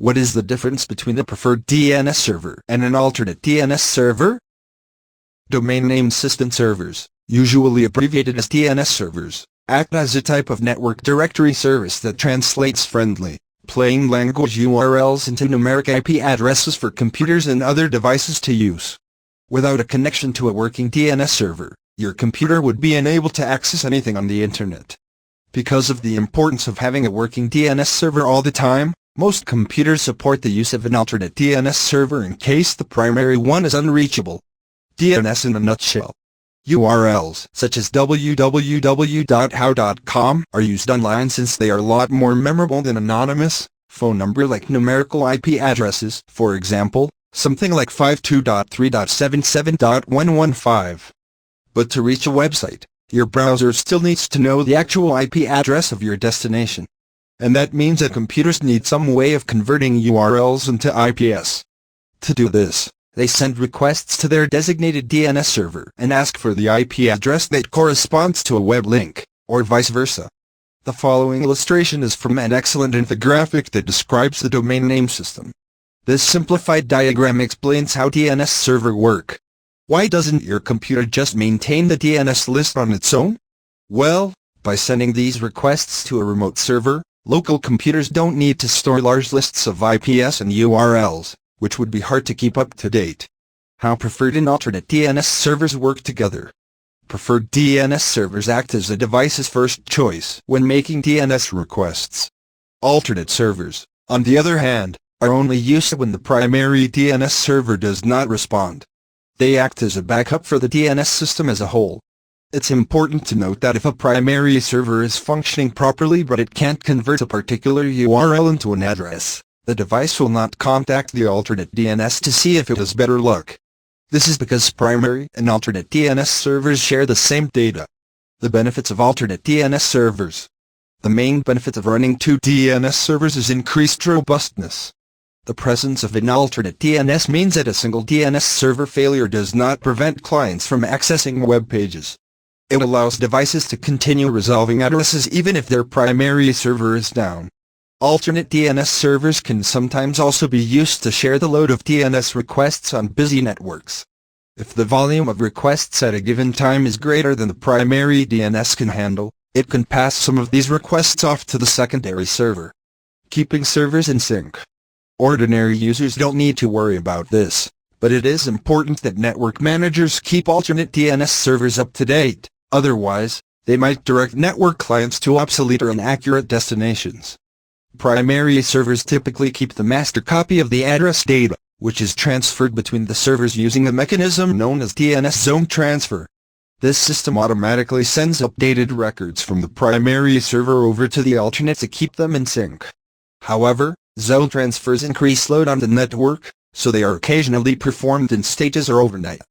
What is the difference between a preferred DNS server and an alternate DNS server? Domain name system servers, usually abbreviated as DNS servers, act as a type of network directory service that translates friendly, plain language URLs into numeric IP addresses for computers and other devices to use. Without a connection to a working DNS server, your computer would be unable to access anything on the internet. Because of the importance of having a working DNS server all the time, most computers support the use of an alternate DNS server in case the primary one is unreachable. DNS in a nutshell. URLs such as www.how.com are used online since they are a lot more memorable than anonymous phone number like numerical IP addresses, for example, something like 52.3.77.115. But to reach a website, your browser still needs to know the actual IP address of your destination. And that means that computers need some way of converting URLs into IPs. To do this, they send requests to their designated DNS server and ask for the IP address that corresponds to a web link, or vice versa. The following illustration is from an excellent infographic that describes the domain name system. This simplified diagram explains how DNS servers work. Why doesn't your computer just maintain the DNS list on its own? Well, by sending these requests to a remote server, local computers don't need to store large lists of IPs and URLs, which would be hard to keep up to date. How preferred and alternate DNS servers work together. Preferred DNS servers act as a device's first choice when making DNS requests. Alternate servers, on the other hand, are only used when the primary DNS server does not respond. They act as a backup for the DNS system as a whole. It's important to note that if a primary server is functioning properly but it can't convert a particular URL into an address, the device will not contact the alternate DNS to see if it has better luck. This is because primary and alternate DNS servers share the same data. The benefits of alternate DNS servers. The main benefit of running two DNS servers is increased robustness. The presence of an alternate DNS means that a single DNS server failure does not prevent clients from accessing web pages. It allows devices to continue resolving addresses even if their primary server is down. Alternate DNS servers can sometimes also be used to share the load of DNS requests on busy networks. If the volume of requests at a given time is greater than the primary DNS can handle, it can pass some of these requests off to the secondary server. Keeping servers in sync. Ordinary users don't need to worry about this, but it is important that network managers keep alternate DNS servers up to date, otherwise, they might direct network clients to obsolete or inaccurate destinations. Primary servers typically keep the master copy of the address data, which is transferred between the servers using a mechanism known as DNS zone transfer. This system automatically sends updated records from the primary server over to the alternate to keep them in sync. However, zone transfers increase load on the network, so they are occasionally performed in stages or overnight.